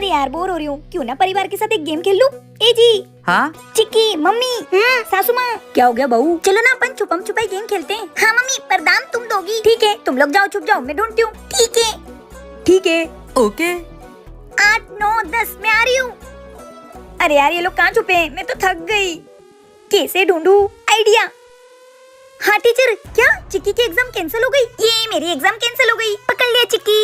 अरे यार बोर हो रही हूँ, क्यों ना परिवार के साथ एक गेम खेल लूं? ए जी। हाँ चिक्की, मम्मी, सासू माँ। क्या हो गया बहू? चलो ना अपन छुपम छुपाई गेम खेलते हैं। हाँ मम्मी, पर दाम तुम दोगी। ठीक है, तुम लोग जाओ, छुप जाओ, मैं ढूंढती हूँ। ठीक है ठीक है। ओके। 8 9 10 मैं आ रही हूँ। अरे यार ये लोग कहाँ छुपे हैं? मैं तो थक गई। कैसे ढूंढूं? आइडिया। हाँ टीचर, क्या चिक्की की एग्जाम कैंसिल हो गई? ये मेरी एग्जाम कैंसिल हो गई। पकड़ लिया चिक्की।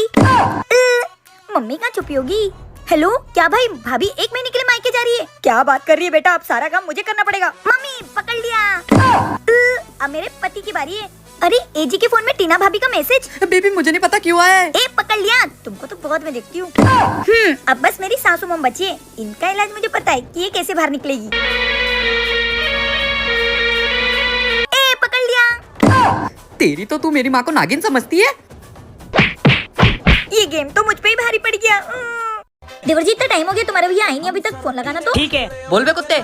मम्मी कहाँ छुपी होगी? हेलो, क्या भाई भाभी 1 महीने के लिए मायके जा रही है? क्या बात कर रही है बेटा, अब सारा काम मुझे करना पड़ेगा। मम्मी पकड़ लिया। अब मेरे पति की बारी है। अरे एजी के फोन में टीना भाभी का मैसेज। बेबी मुझे नहीं पता क्यों आया है। ए पकड़ लिया, तुमको तो बहुत मैं देखती हूँ। अब बस मेरी सासू मम बची है। इनका इलाज मुझे पता है कि ये कैसे बाहर निकलेगी। ए पकड़ लिया। तेरी तो तू मेरी माँ को नागिन समझती है। ये गेम तो मुझ पे ही भारी पड़ गया। देवर जी इतना टाइम हो गया, तुम्हारे भैया आई नहीं अभी तक, फोन लगाना तो। ठीक है। बोल बे कुत्ते।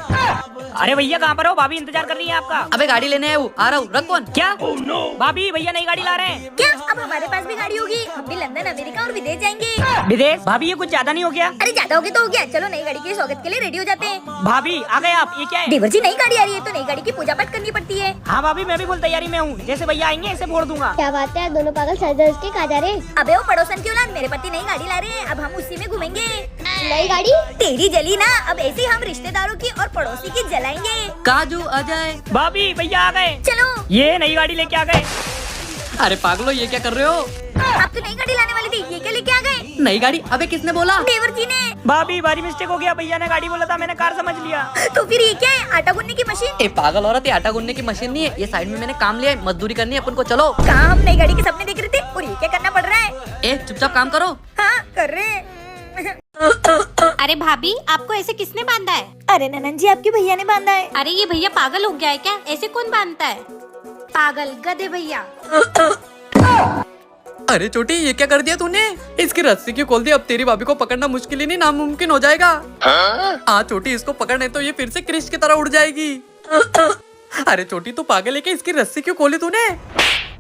अरे भैया कहाँ पर हो? भाभी इंतजार कर रही है आपका। अबे गाड़ी लेने आया हूँ, आ रहा हूँ, रख फोन। क्या? भाभी भैया नई गाड़ी ला रहे हैं। क्या अब हमारे पास भी गाड़ी होगी? हम भी लंदन, अमेरिका और विदेश जाएंगे। विदेश? भाभी ये कुछ ज्यादा नहीं हो गया? अरे ज्यादा हो गया तो हो गया, चलो नई गाड़ी के स्वागत के लिए रेडी हो जाते हैं। भाभी आ गए आप? ये क्या है? देवर जी नई गाड़ी आ रही है तो नई गाड़ी की पूजा पाठ करनी पड़ती है। हाँ भाभी मैं भी फुल तैयारी में हूँ, जैसे भैया आएंगे ऐसे फोड़ दूंगा। क्या बात है, दोनों पागल सर के कहा जा रहे हैं? अबे वो पड़ोसन की औलाद, मेरे पति नई गाड़ी ला रहे हैं, अब हम उसी में घूमेंगे। नई गाड़ी? तेरी जली ना, अब ऐसे हम रिश्तेदारों की और पड़ोसी की जलाएंगे। काजू आ जाए। भाभी भैया आ गए। चलो। ये नई गाड़ी लेके आ गए। अरे पागलो ये क्या कर रहे हो? आप तो नई गाड़ी लाने वाली थी, ये क्या लेके आ गए? नई गाड़ी? अबे किसने बोला? देवर जी ने। भाभी भारी मिस्टेक हो गया, भैया ने गाड़ी बोला था, मैंने कार समझ लिया। तो फिर ये क्या है? आटा गूंदने की मशीन? ए पागल औरत, ये आटा गूंदने की मशीन नहीं है, ये साइड में मैंने काम लिया है, मजदूरी करनी है अपन को, चलो। कहाँ हम नई गाड़ी के सपने देख रहे थे और ये क्या करना पड़ रहा है? ए चुपचाप काम करो। हाँ कर रहे हैं। अरे भाभी आपको ऐसे किसने बांधा है? अरे ननन जी आपके भैया ने बांधा है। अरे ये भैया पागल हो गया है क्या? ऐसे कौन बांधता है? पागल गधे भैया। अरे छोटी ये क्या कर दिया तूने? इसकी रस्सी क्यों खोल दी? अब तेरी भाभी को पकड़ना मुश्किल ही नहीं नामुमकिन हो जाएगा। हाँ छोटी इसको पकड़ने तो ये फिर से क्रिश की तरह उड़ जाएगी। अरे छोटी तू पागल है क्या? इसकी रस्सी क्यों खोली तूने?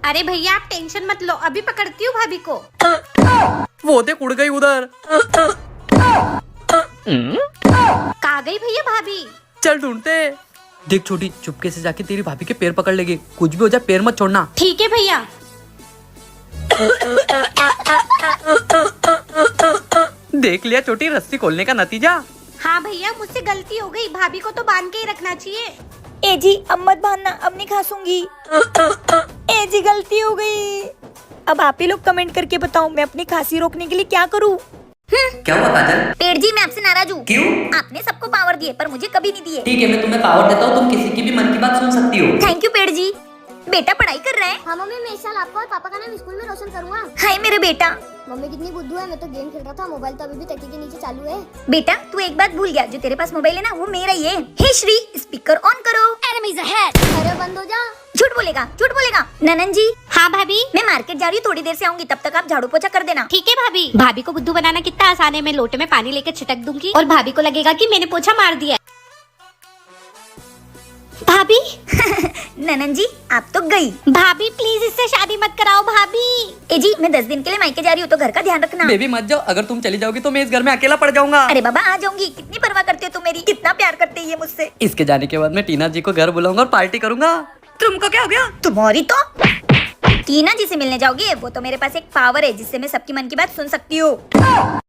अरे भैया आप टेंशन मत लो, अभी पकड़ती हूँ भाभी को। वो देख उड़ गई उधर। कहाँ गई भैया भाभी? चल ढूंढते। देख छोटी चुपके से जाके तेरी भाभी के पैर पकड़ लेगी, कुछ भी हो जाए पैर मत छोड़ना। ठीक है भैया। देख लिया छोटी रस्सी खोलने का नतीजा। हाँ भैया मुझसे गलती हो गई, भाभी को तो बांध के ही रखना चाहिए। ए जी अब मत बांधना, अब नहीं खासूंगी। ए जी गलती हो गई। अब आप ही लोग कमेंट करके बताओ मैं अपनी खांसी रोकने के लिए क्या करूं? क्या हुआ काजल? पेड़ जी मैं आपसे नाराज हूँ। क्यों? आपने सबको पावर दिए पर मुझे कभी नहीं दिए। ठीक है मैं तुम्हें पावर देता हूँ, तुम किसी की भी मन की बात सुन सकती हो। थैंक यू पेड़ जी। बेटा पढ़ाई कर रहा है? हाँ मम्मी, मैं इस साल आपका और पापा का नाम स्कूल में रोशन करूंगा। हाय मेरे बेटा। मम्मी कितनी बुद्धू है, मैं तो गेम खेल रहा था, मोबाइल तो अभी भी तकिए के नीचे चालू है। बेटा तू एक बात भूल गया, जो तेरे पास मोबाइल है ना वो मेरा ही है। हे श्री स्पीकर ऑन करो। अरे बंद हो जा। झूठ बोलेगा, झूठ बोलेगा। ननन जी हाँ भाभी। मैं मार्केट जा रही हूँ, थोड़ी देर से आऊंगी, तब तक आप झाड़ू पोछा कर देना। ठीक है भाभी। भाभी को बुद्धू बनाना कितना आसान है, मैं लोटे में पानी लेकर छिटक दूंगी और भाभी को लगेगा कि मैंने पोछा मार दिया। भाभी। ननन जी आप तो गई। भाभी प्लीज इससे शादी मत कराओ भाभी। ए जी मैं 10 दिन के लिए मायके जा रही हूँ तो घर का ध्यान रखना। बेबी मत जाओ, अगर तुम चली जाओगी तो मैं इस घर में अकेला पड़ जाऊंगा। अरे बाबा आ जाऊंगी, कितनी परवाह करते हो तुम मेरी, कितना प्यार करते हैं ये मुझसे। इसके जाने के बाद मैं टीना जी को घर बुलाऊंगा और पार्टी करूंगा। तुमको क्या हो गया? तुम्हारी तो टीना जी से मिलने जाओगे? वो तो मेरे पास एक पावर है जिससे मैं सबकी मन की बात सुन सकती हूँ।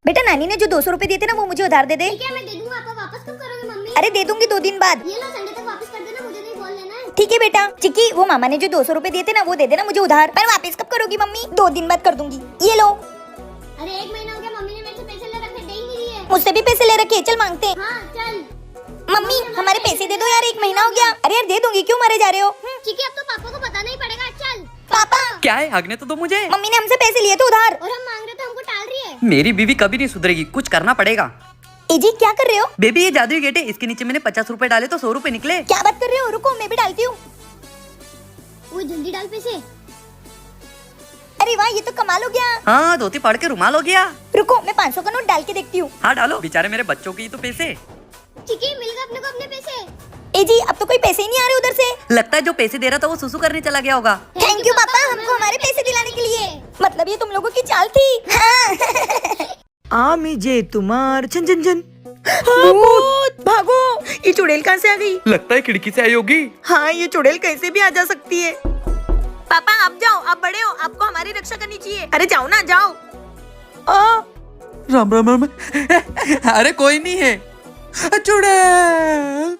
बेटा नानी ने जो 200 रुपए दिए थे ना वो मुझे उधार दे दे। ठीक है मैं दे दूंगा, आप वापस कब करोगे मम्मी? अरे दे दूंगी 2 दिन बाद। ये लो संडे तक वापस कर देना, मुझे नहीं बोल लेना है। ठीक है बेटा। चिक्की वो मामा ने जो 200 रुपए दिए थे ना वो दे देना मुझे उधार। पर वापस कब करोगी मम्मी? 2 दिन बाद कर दूंगी। ये लो। अरे 1 महीना हो गया, मम्मी ने मेरे से पैसे ले रखे, दे ही नहीं रही है। मुझसे भी पैसे ले रखे, चल मांगते हैं। हाँ चल। मम्मी हमारे पैसे दे दो यार, 1 महीना हो गया। अरे यार दे दूंगी, क्यों मरे जा रहे हो? ठीक है अब तो पापा को बताना ही पड़ेगा। चल पापा क्या है? हगने तो दो मुझे। मम्मी ने हमसे पैसे लिए थे उधार और हम मांग रहे थे, हमको टाल रही है। मेरी बीवी कभी नहीं सुधरेगी, कुछ करना पड़ेगा। ए जी क्या कर रहे हो? बेबी ये जादुई गेट है, इसके नीचे मैंने 50 रुपए डाले तो 100 रुपए निकले। क्या बात कर रहे हो? रुको मैं भी डालती हूँ। वो जल्दी डाल पैसे। अरे वाह ये तो कमाल हो गया। हाँ धोती फाड़ के रुमाल हो गया। रुको मैं 500 का नोट डाल के देखती हूँ। हाँ डालो, बेचारे मेरे बच्चों के ही तो पैसे। ठीक है मिल गए अपने को अपने पैसे। ए जी अब तो कोई पैसे ही नहीं आ रहे उधर से। लगता है जो पैसे दे रहा था वो सुसु करने चला गया होगा। थैंक यू पापा हमको हमारे पैसे दिलाने के लिए। मतलब ये तुम लोगों की चाल थी। हाँ। आमी जे तुम्हार छन छन छन। भूत भागो, ये चुड़ैल कहाँ से आ गई? लगता है खिड़की से आई होगी। हाँ, ये चुड़ैल कैसे भी आ जा सकती है। पापा आप जाओ, आप बड़े हो, आपको हमारी रक्षा करनी चाहिए। अरे जाओ ना, जाओ। राम राम राम। अरे कोई नहीं है। चुड़ैल।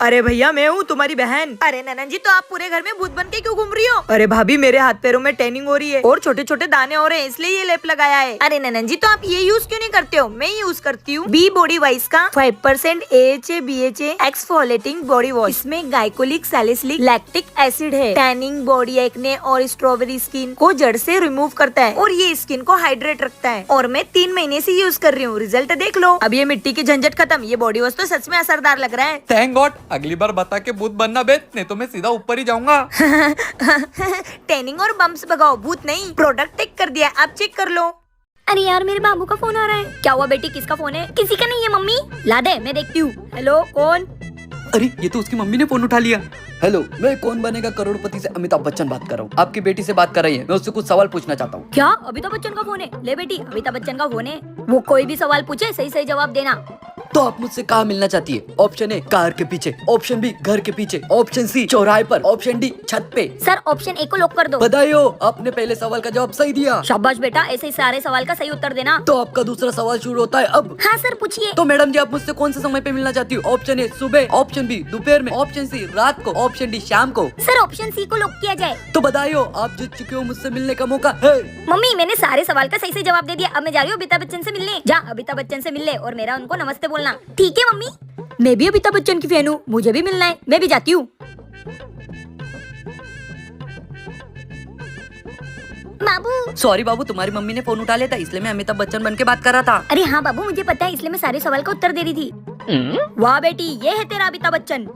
अरे भैया मैं हूँ तुम्हारी बहन। अरे ननन जी, तो आप पूरे घर में भूत बन के क्यों घूम रही हो? अरे भाभी, मेरे हाथ पैरों में टैनिंग हो रही है और छोटे छोटे दाने हो रहे हैं, इसलिए ये लेप लगाया है। अरे ननन जी, तो आप ये यूज क्यों नहीं करते हो? मैं यूज करती हूँ बी बॉडी वाइस का 5% AHA BHA एक्सफोलेटिंग बॉडी वॉश। इसमें गाइकोलिक सैलिसिलिक लैक्टिक एसिड है। टैनिंग, बॉडी एक्ने और स्ट्रॉबेरी स्किन को जड़ से रिमूव करता है और ये स्किन को हाइड्रेट रखता है। और मैं 3 महीने से यूज कर रही हूँ, रिजल्ट देख लो। अब ये मिट्टी की झंझट खत्म। ये बॉडी वॉश तो सच में असरदार लग रहा है। Thank God. अगली बार बता के भूत बनना बेच, नहीं तो मैं सीधा ऊपर ही जाऊंगा। टैनिंग और बम्स भगाओ, भूत नहीं। प्रोडक्ट टेक कर दिया, आप चेक कर लो। अरे यार, मेरे बाबू का फोन आ रहा है। क्या हुआ बेटी, किसका फोन है? किसी का नहीं है मम्मी। ला दे, मैं देखती हूँ। हेलो, कौन? अरे ये तो उसकी मम्मी ने फोन उठा लिया। हेलो, मैं कौन बनेगा करोड़पति से अमिताभ बच्चन बात कर रहा हूँ। आपकी बेटी से बात कर रही है, मैं उससे कुछ सवाल पूछना चाहता हूँ। क्या अमिताभ बच्चन का फोन है? ले बेटी, अमिताभ बच्चन का फोन है। वो कोई भी सवाल पूछे सही सही जवाब देना। तो आप मुझसे कहाँ मिलना चाहती है? ऑप्शन ए कार के पीछे, ऑप्शन बी घर के पीछे, ऑप्शन सी चौराहे पर, ऑप्शन डी छत पे। सर, ऑप्शन ए को लॉक कर दो। बधाई हो, आपने पहले सवाल का जवाब सही दिया। शाबाश बेटा, ऐसे ही सारे सवाल का सही उत्तर देना। तो आपका दूसरा सवाल शुरू होता है अब। हाँ सर, पूछिए। तो मैडम जी, आप मुझसे कौन से समय पे मिलना चाहती हो? ऑप्शन ए सुबह, ऑप्शन बी दोपहर में, ऑप्शन सी रात को, ऑप्शन डी शाम को। सर, ऑप्शन सी को लॉक किया जाए। तो बधाई हो, आप जीत चुके हो मुझसे मिलने का मौका है। मम्मी, मैंने सारे सवाल का सही से जवाब दे दिया। अब मैं जा रही हूँ अमिताभ बच्चन से मिलने। जा अमिताभ बच्चन से मिल ले और मेरा उनको नमस्ते बोलना। ठीक है मम्मी। मैं भी अमिताभ बच्चन की फैन हूँ, मुझे भी मिलना है। मैं भी जाती हूँ। बाबू। सॉरी बाबू, तुम्हारी मम्मी ने फोन उठा लिया था, इसलिए मैं अमिताभ बच्चन बन के बात कर रहा था। अरे हाँ बाबू, मुझे पता है, इसलिए मैं सारे सवाल का उत्तर दे रही थी। वाह बेटी, ये है तेरा अमिताभ बच्चन।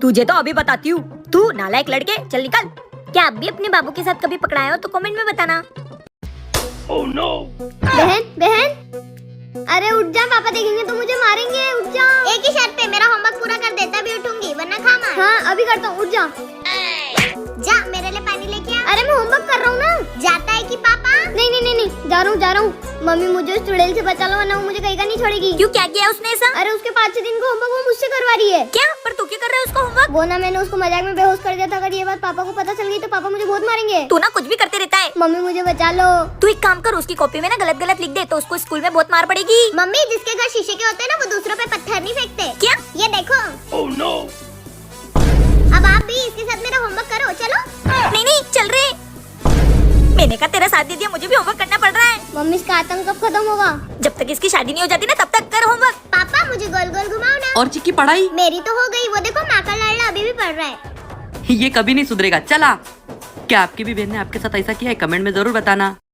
तुझे तो अभी बताती हूँ। तू नालायक लड़के, चल निकल। क्या आप भी अपने बाबू के साथ कभी पकड़ाए हो तो कमेंट में बताना। बहन बहन, अरे उठ जा, पापा देखेंगे तो मुझे मारेंगे। उठ जा। एक ही शर्त पे मेरा होमवर्क पूरा कर दे, तभी उठूंगी, वरना खा मार। हाँ अभी करता हूँ, उठ जा। जा, मेरे लिए पानी लेके आ। अरे मैं होमवर्क कर रहा हूँ ना। जाता है कि पापा? नहीं नहीं नहीं नहीं, जा रहा हूँ। मम्मी मुझे उस चुड़ैल से बचा लो, वरना वो मुझे कहीं का नहीं छोड़ेगी। क्यों, क्या किया उसने ऐसा? अरे उसके 5-6 दिन का होमवर्क वो मुझसे करवा रही है। क्या? पर तू क्यों कर रहा है उसका होमवर्क? वो ना, मैंने उसको मजाक में बेहोश कर दिया था। अगर ये बात पापा को पता चल गई तो पापा मुझे बहुत मारेंगे। तू ना कुछ भी करते रहता है। मम्मी मुझे बचा लो। तू एक काम कर, उसकी कॉपी में ना गलत गलत लिख दे, तो उसको स्कूल में बहुत मार पड़ेगी। मम्मी, जिसके घर शीशे के होते हैं ना, वो दूसरों पे पत्थर नहीं फेंकते। क्या? ये देखो। Oh no. अब आप भी इसके साथ मेरा होमवर्क करो, चलो। नहीं नहीं, चल रहे। मैंने कहा तेरा साथ दे दिया, मुझे भी होमवर्क करना पड़ रहा है। मम्मी, इसका आतंक कब खत्म होगा? जब तक इसकी शादी नहीं हो जाती ना, तब तक कर होमवर्क। पापा मुझे गोल गोल घुमाओ ना। और चिक्की पढ़ाई? मेरी तो हो गई, वो देखो माँ का लाडला अभी भी पढ़ रहा है। ये कभी नहीं सुधरेगा। चला, क्या आपकी भी बहन ने आपके साथ ऐसा किया है? कमेंट में जरूर बताना।